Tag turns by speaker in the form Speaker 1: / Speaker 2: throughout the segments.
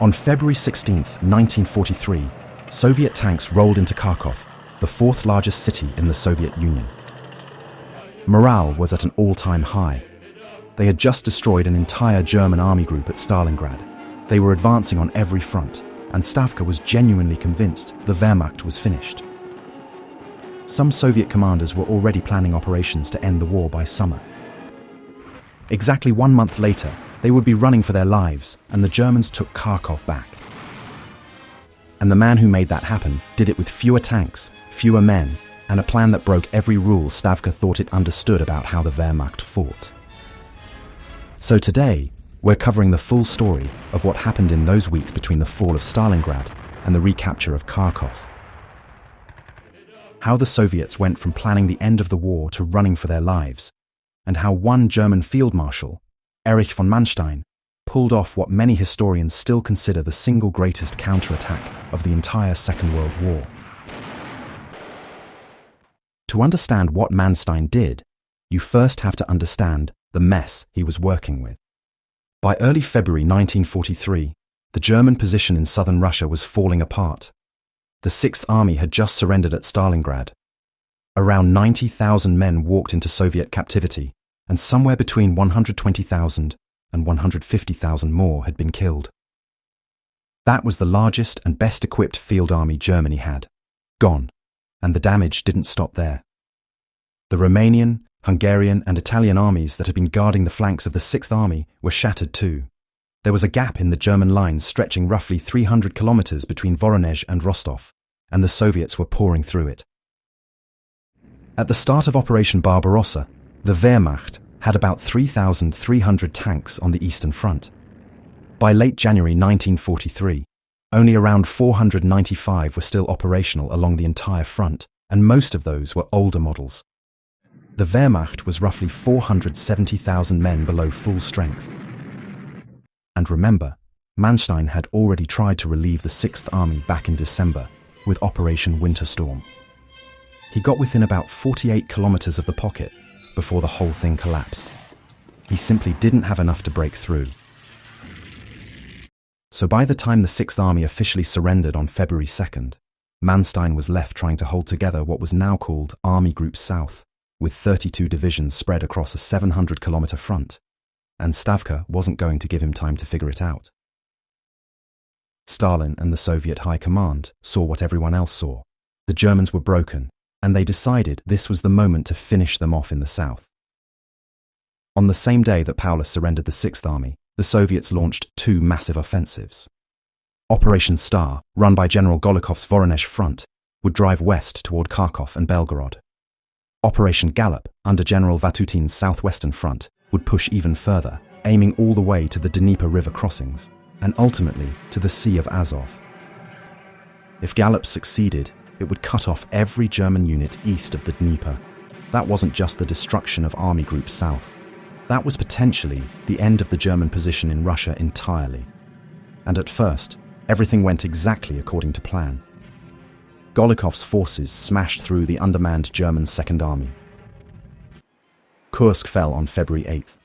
Speaker 1: On February 16, 1943, Soviet tanks rolled into Kharkov, the fourth largest city in the Soviet Union. Morale was at an all-time high. They had just destroyed an entire German army group at Stalingrad. They were advancing on every front, and STAVKA was genuinely convinced the Wehrmacht was finished. Some Soviet commanders were already planning operations to end the war by summer. Exactly 1 month later, they would be running for their lives, and the Germans took Kharkov back. And the man who made that happen did it with fewer tanks, fewer men, and a plan that broke every rule STAVKA thought it understood about how the Wehrmacht fought. So today, we're covering the full story of what happened in those weeks between the fall of Stalingrad and the recapture of Kharkov. How the Soviets went from planning the end of the war to running for their lives, and how one German field marshal, Erich von Manstein, pulled off what many historians still consider the single greatest counterattack of the entire Second World War. To understand what Manstein did, you first have to understand the mess he was working with. By early February 1943, the German position in southern Russia was falling apart. The Sixth Army had just surrendered at Stalingrad. Around 90,000 men walked into Soviet captivity, and somewhere between 120,000 and 150,000 more had been killed. That was the largest and best equipped field army Germany had. Gone. And the damage didn't stop there. The Romanian, Hungarian and Italian armies that had been guarding the flanks of the Sixth Army were shattered too. There was a gap in the German lines stretching roughly 300 kilometers between Voronezh and Rostov, and the Soviets were pouring through it. At the start of Operation Barbarossa, the Wehrmacht had about 3,300 tanks on the Eastern Front. By late January 1943, only around 495 were still operational along the entire front, and most of those were older models. The Wehrmacht was roughly 470,000 men below full strength. And remember, Manstein had already tried to relieve the Sixth Army back in December with Operation Winter Storm. He got within about 48 kilometers of the pocket before the whole thing collapsed. He simply didn't have enough to break through. So by the time the Sixth Army officially surrendered on February 2nd, Manstein was left trying to hold together what was now called Army Group South, with 32 divisions spread across a 700-kilometer front, and STAVKA wasn't going to give him time to figure it out. Stalin and the Soviet High Command saw what everyone else saw. The Germans were broken, and they decided this was the moment to finish them off in the south. On the same day that Paulus surrendered the Sixth Army, the Soviets launched two massive offensives. Operation Star, run by General Golikov's Voronezh front, would drive west toward Kharkov and Belgorod. Operation Gallop, under General Vatutin's southwestern front, would push even further, aiming all the way to the Dnieper River crossings, and ultimately to the Sea of Azov. If Gallop succeeded, it would cut off every German unit east of the Dnieper. That wasn't just the destruction of Army Group South. That was potentially the end of the German position in Russia entirely. And at first, everything went exactly according to plan. Golikov's forces smashed through the undermanned German Second Army. Kursk fell on February 8th.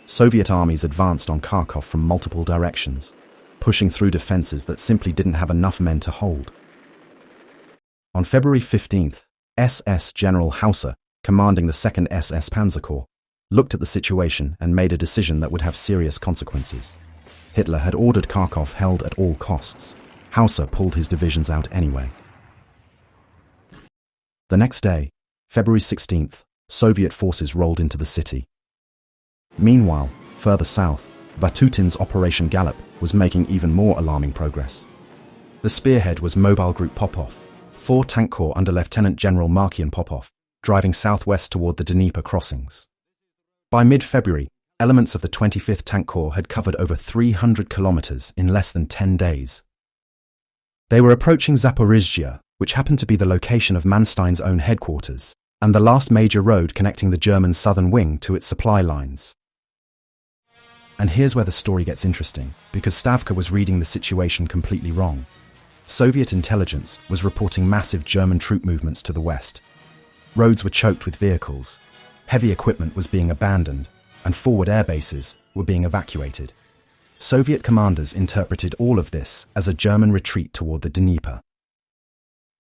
Speaker 1: Soviet armies advanced on Kharkov from multiple directions, pushing through defenses that simply didn't have enough men to hold. On February 15th, SS General Hauser, commanding the 2nd SS Panzer Corps, looked at the situation and made a decision that would have serious consequences. Hitler had ordered Kharkov held at all costs. Hauser pulled his divisions out anyway. The next day, February 16th, Soviet forces rolled into the city. Meanwhile, further south, Vatutin's Operation Gallop was making even more alarming progress. The spearhead was Mobile Group Popov, 4 Tank Corps under Lieutenant General Markian Popov, driving southwest toward the Dnieper crossings. By mid-February, elements of the 25th Tank Corps had covered over 300 kilometers in less than 10 days. They were approaching Zaporizhzhia, which happened to be the location of Manstein's own headquarters, and the last major road connecting the German southern wing to its supply lines. And here's where the story gets interesting, because STAVKA was reading the situation completely wrong. Soviet intelligence was reporting massive German troop movements to the west. Roads were choked with vehicles, heavy equipment was being abandoned, and forward air bases were being evacuated. Soviet commanders interpreted all of this as a German retreat toward the Dnieper.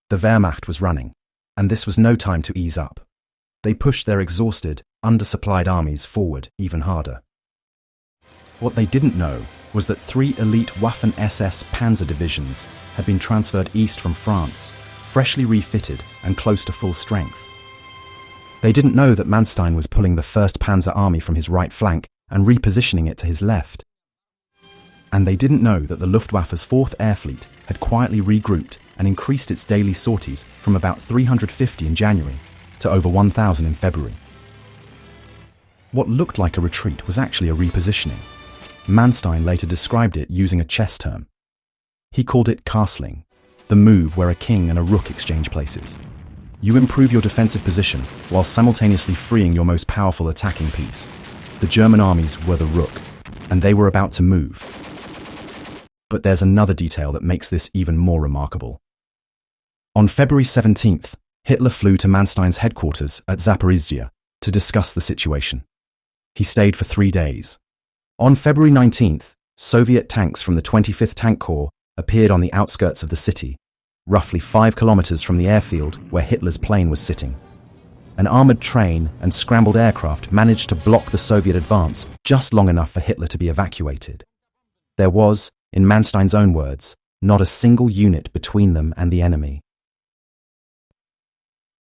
Speaker 1: The Wehrmacht was running, and this was no time to ease up. They pushed their exhausted, undersupplied armies forward even harder. What they didn't know was that 3 elite Waffen-SS panzer divisions had been transferred east from France, freshly refitted and close to full strength. They didn't know that Manstein was pulling the 1st Panzer Army from his right flank and repositioning it to his left. And they didn't know that the Luftwaffe's 4th Air Fleet had quietly regrouped and increased its daily sorties from about 350 in January to over 1,000 in February. What looked like a retreat was actually a repositioning. Manstein later described it using a chess term. He called it castling, the move where a king and a rook exchange places. You improve your defensive position while simultaneously freeing your most powerful attacking piece. The German armies were the rook, and they were about to move. But there's another detail that makes this even more remarkable. On February 17th, Hitler flew to Manstein's headquarters at Zaporizhzhia to discuss the situation. He stayed for 3 days. On February 19th, Soviet tanks from the 25th Tank Corps appeared on the outskirts of the city, roughly 5 kilometers from the airfield where Hitler's plane was sitting. An armored train and scrambled aircraft managed to block the Soviet advance just long enough for Hitler to be evacuated. There was, in Manstein's own words, not a single unit between them and the enemy.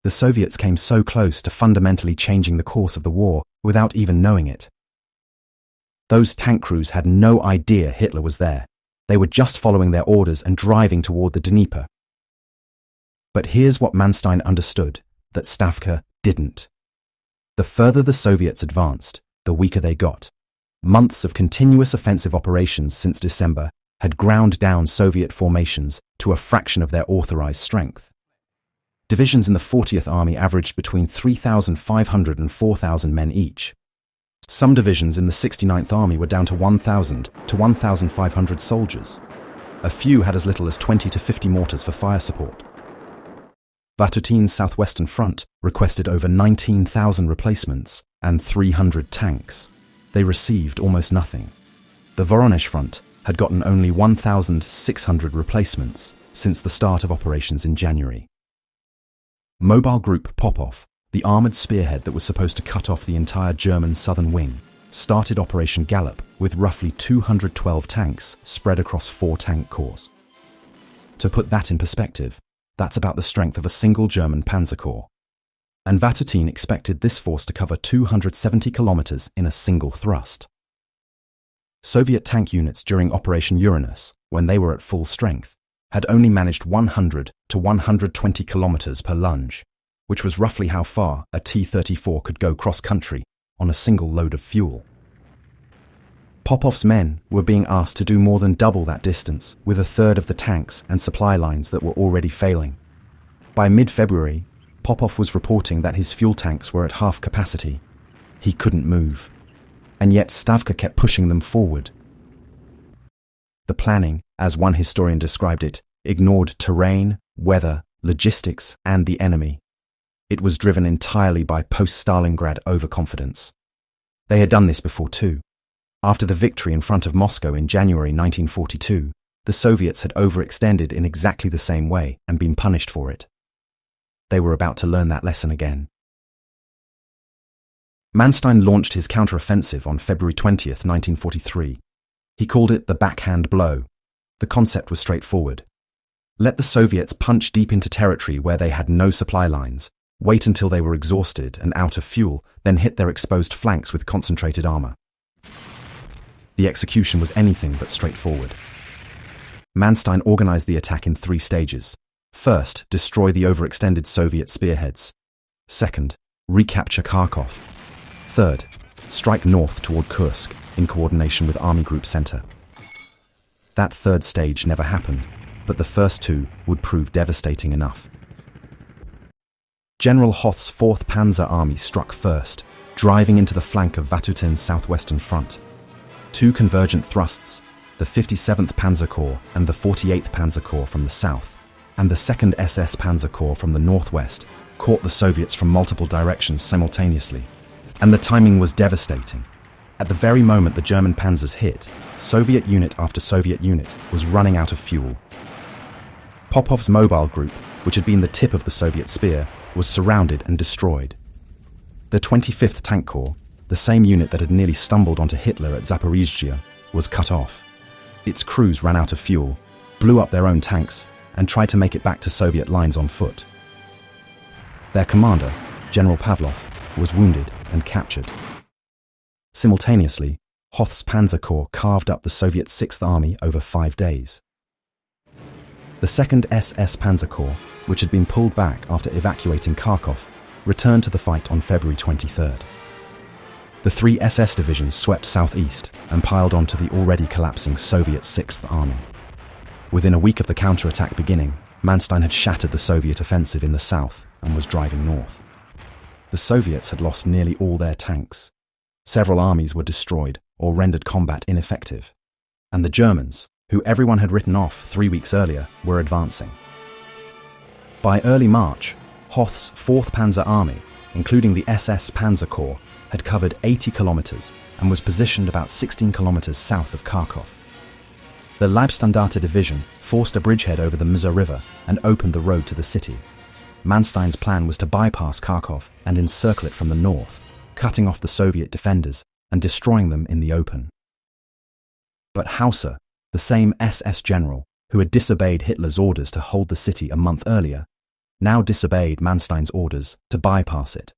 Speaker 1: The Soviets came so close to fundamentally changing the course of the war without even knowing it. Those tank crews had no idea Hitler was there. They were just following their orders and driving toward the Dnieper. But here's what Manstein understood that STAVKA didn't. The further the Soviets advanced, the weaker they got. Months of continuous offensive operations since December had ground down Soviet formations to a fraction of their authorized strength. Divisions in the 40th Army averaged between 3,500 and 4,000 men each. Some divisions in the 69th Army were down to 1,000 to 1,500 soldiers. A few had as little as 20 to 50 mortars for fire support. Vatutin's southwestern front requested over 19,000 replacements and 300 tanks. They received almost nothing. The Voronezh front had gotten only 1,600 replacements since the start of operations in January. Mobile Group Popov, the armoured spearhead that was supposed to cut off the entire German southern wing, started Operation Gallop with roughly 212 tanks spread across 4 tank corps. To put that in perspective, that's about the strength of a single German panzer corps. And Vatutin expected this force to cover 270 kilometers in a single thrust. Soviet tank units during Operation Uranus, when they were at full strength, had only managed 100 to 120 kilometers per lunge, which was roughly how far a T-34 could go cross-country on a single load of fuel. Popov's men were being asked to do more than double that distance with a third of the tanks and supply lines that were already failing. By mid-February, Popov was reporting that his fuel tanks were at half capacity. He couldn't move. And yet STAVKA kept pushing them forward. The planning, as one historian described it, ignored terrain, weather, logistics, and the enemy. It was driven entirely by post-Stalingrad overconfidence. They had done this before too. After the victory in front of Moscow in January 1942, the Soviets had overextended in exactly the same way and been punished for it. They were about to learn that lesson again. Manstein launched his counteroffensive on February 20th, 1943. He called it the backhand blow. The concept was straightforward. Let the Soviets punch deep into territory where they had no supply lines, wait until they were exhausted and out of fuel, then hit their exposed flanks with concentrated armor. The execution was anything but straightforward. Manstein organized the attack in 3 stages. First, destroy the overextended Soviet spearheads. Second, recapture Kharkov. Third, strike north toward Kursk in coordination with Army Group Center. That third stage never happened, but the first 2 would prove devastating enough. General Hoth's 4th Panzer Army struck first, driving into the flank of Vatutin's southwestern front. 2 convergent thrusts, the 57th Panzer Corps and the 48th Panzer Corps from the south, and the 2nd SS Panzer Corps from the northwest, caught the Soviets from multiple directions simultaneously. And the timing was devastating. At the very moment the German panzers hit, Soviet unit after Soviet unit was running out of fuel. Popov's mobile group, which had been the tip of the Soviet spear, was surrounded and destroyed. The 25th Tank Corps, the same unit that had nearly stumbled onto Hitler at Zaporizhzhia, was cut off. Its crews ran out of fuel, blew up their own tanks, and tried to make it back to Soviet lines on foot. Their commander, General Pavlov, was wounded and captured. Simultaneously, Hoth's Panzer Corps carved up the Soviet 6th Army over 5 days. The 2nd SS Panzer Corps, which had been pulled back after evacuating Kharkov, returned to the fight on February 23rd. The 3 SS divisions swept southeast and piled onto the already collapsing Soviet 6th Army. Within a week of the counterattack beginning, Manstein had shattered the Soviet offensive in the south and was driving north. The Soviets had lost nearly all their tanks. Several armies were destroyed or rendered combat ineffective. And the Germans, who everyone had written off 3 weeks earlier, were advancing. By early March, Hoth's 4th Panzer Army, including the SS Panzer Corps, had covered 80 kilometers and was positioned about 16 kilometers south of Kharkov. The Leibstandarte Division forced a bridgehead over the Mza River and opened the road to the city. Manstein's plan was to bypass Kharkov and encircle it from the north, cutting off the Soviet defenders and destroying them in the open. But Hauser, the same SS general who had disobeyed Hitler's orders to hold the city a month earlier, now disobeyed Manstein's orders to bypass it.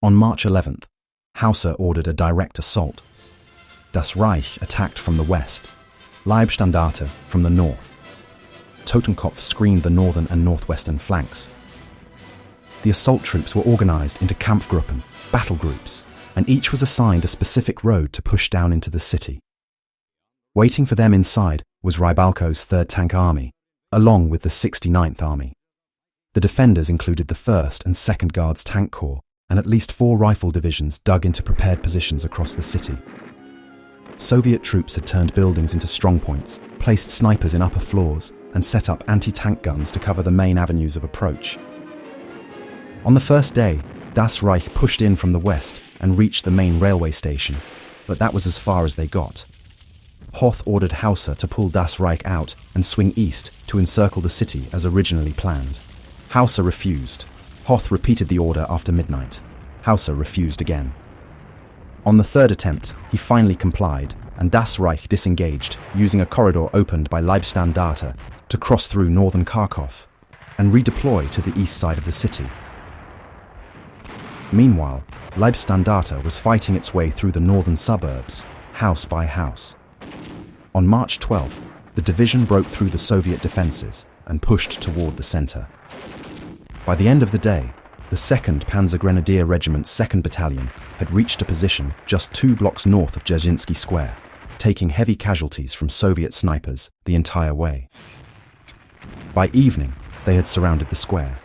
Speaker 1: On March 11th, Hauser ordered a direct assault. Das Reich attacked from the west, Leibstandarte from the north. Totenkopf screened the northern and northwestern flanks. The assault troops were organized into Kampfgruppen, battle groups, and each was assigned a specific road to push down into the city. Waiting for them inside was Rybalko's 3rd Tank Army, along with the 69th Army. The defenders included the 1st and 2nd Guards Tank Corps, and at least 4 rifle divisions dug into prepared positions across the city. Soviet troops had turned buildings into strongpoints, placed snipers in upper floors, and set up anti-tank guns to cover the main avenues of approach. On the first day, Das Reich pushed in from the west and reached the main railway station, but that was as far as they got. Hoth ordered Hauser to pull Das Reich out and swing east to encircle the city as originally planned. Hauser refused. Hoth repeated the order after midnight. Hauser refused again. On the 3rd attempt, he finally complied, and Das Reich disengaged, using a corridor opened by Leibstandarte to cross through northern Kharkov and redeploy to the east side of the city. Meanwhile, Leibstandarte was fighting its way through the northern suburbs, house by house. On March 12th, the division broke through the Soviet defenses and pushed toward the center. By the end of the day, the 2nd Panzer Grenadier Regiment's 2nd Battalion had reached a position just 2 blocks north of Dzerzhinsky Square, taking heavy casualties from Soviet snipers the entire way. By evening, they had surrounded the square.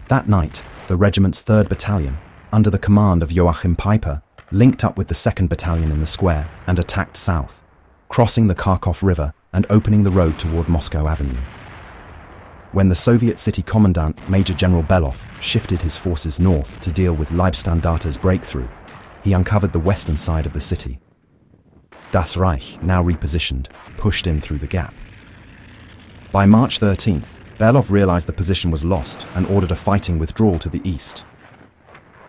Speaker 1: That night, the regiment's 3rd Battalion, under the command of Joachim Peiper, linked up with the 2nd Battalion in the square and attacked south, crossing the Kharkov River and opening the road toward Moscow Avenue. When the Soviet city commandant, Major General Belov, shifted his forces north to deal with Leibstandarte's breakthrough, he uncovered the western side of the city. Das Reich, now repositioned, pushed in through the gap. By March 13th, Belov realized the position was lost and ordered a fighting withdrawal to the east.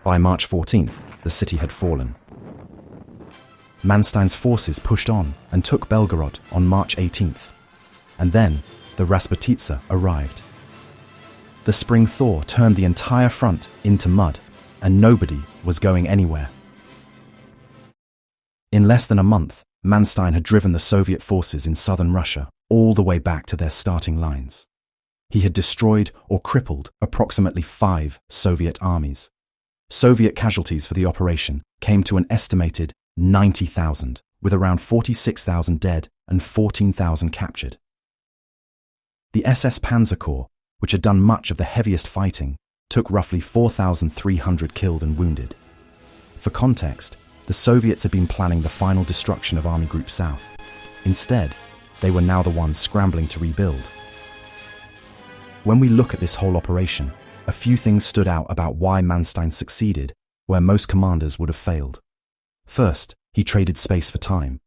Speaker 1: By March 14th, the city had fallen. Manstein's forces pushed on and took Belgorod on March 18th. And then, the Rasputitsa arrived. The spring thaw turned the entire front into mud, and nobody was going anywhere. In less than a month, Manstein had driven the Soviet forces in southern Russia all the way back to their starting lines. He had destroyed or crippled approximately 5 Soviet armies. Soviet casualties for the operation came to an estimated 90,000, with around 46,000 dead and 14,000 captured. The SS Panzer Corps, which had done much of the heaviest fighting, took roughly 4,300 killed and wounded. For context, the Soviets had been planning the final destruction of Army Group South. Instead, they were now the ones scrambling to rebuild. When we look at this whole operation, a few things stood out about why Manstein succeeded where most commanders would have failed. First, he traded space for time.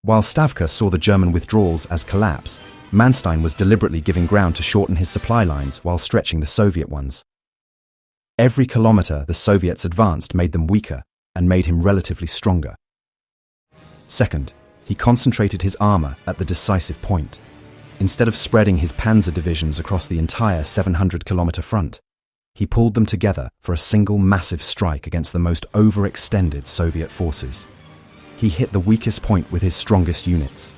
Speaker 1: While STAVKA saw the German withdrawals as collapse, Manstein was deliberately giving ground to shorten his supply lines while stretching the Soviet ones. Every kilometer the Soviets advanced made them weaker and made him relatively stronger. Second, he concentrated his armor at the decisive point. Instead of spreading his panzer divisions across the entire 700-kilometer front, he pulled them together for a single massive strike against the most overextended Soviet forces. He hit the weakest point with his strongest units.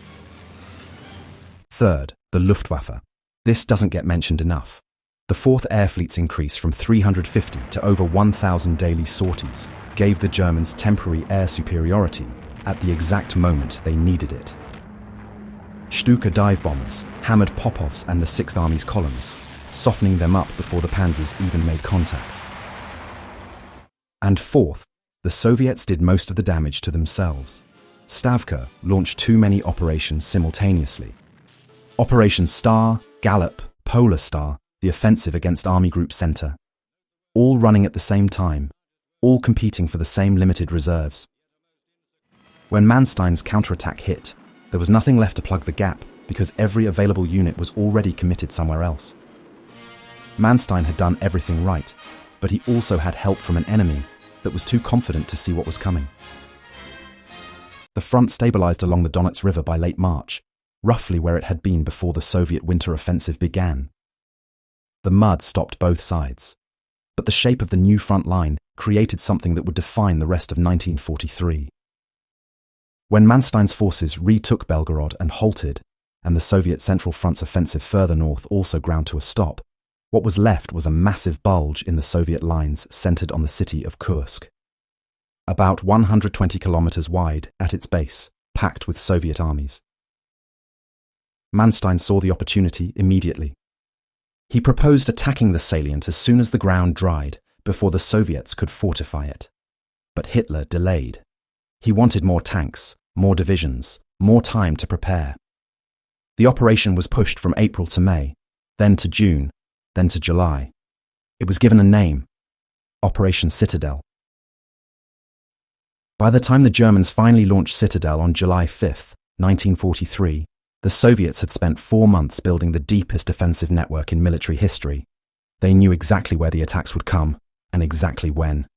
Speaker 1: Third, the Luftwaffe. This doesn't get mentioned enough. The 4th Air Fleet's increase from 350 to over 1,000 daily sorties gave the Germans temporary air superiority at the exact moment they needed it. Stuka dive bombers hammered Popov's and the 6th Army's columns, softening them up before the panzers even made contact. And fourth, the Soviets did most of the damage to themselves. STAVKA launched too many operations simultaneously. Operation Star, Gallop, Polar Star, the offensive against Army Group Center. All running at the same time, all competing for the same limited reserves. When Manstein's counterattack hit, there was nothing left to plug the gap because every available unit was already committed somewhere else. Manstein had done everything right, but he also had help from an enemy that was too confident to see what was coming. The front stabilized along the Donets River by late March, roughly where it had been before the Soviet winter offensive began. The mud stopped both sides, but the shape of the new front line created something that would define the rest of 1943. When Manstein's forces retook Belgorod and halted, and the Soviet Central Front's offensive further north also ground to a stop, what was left was a massive bulge in the Soviet lines centered on the city of Kursk. About 120 kilometers wide at its base, packed with Soviet armies. Manstein saw the opportunity immediately. He proposed attacking the salient as soon as the ground dried, before the Soviets could fortify it. But Hitler delayed. He wanted more tanks, more divisions, more time to prepare. The operation was pushed from April to May, then to June, then to July. It was given a name, Operation Citadel. By the time the Germans finally launched Citadel on July 5, 1943, the Soviets had spent 4 months building the deepest defensive network in military history. They knew exactly where the attacks would come, and exactly when.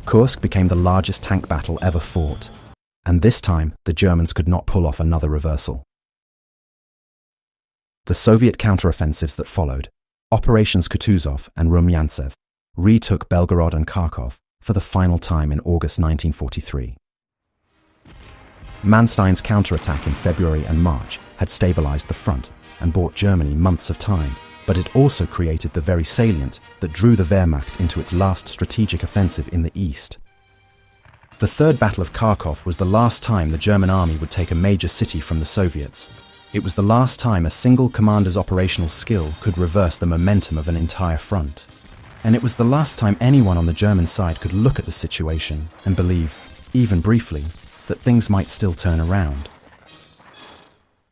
Speaker 1: Kursk became the largest tank battle ever fought, and this time the Germans could not pull off another reversal. The Soviet counteroffensives that followed, Operations Kutuzov and Rumyantsev, retook Belgorod and Kharkov for the final time in August 1943. Manstein's counterattack in February and March had stabilized the front and bought Germany months of time, but it also created the very salient that drew the Wehrmacht into its last strategic offensive in the east. The Third Battle of Kharkov was the last time the German army would take a major city from the Soviets. It was the last time a single commander's operational skill could reverse the momentum of an entire front. And it was the last time anyone on the German side could look at the situation and believe, even briefly, that things might still turn around.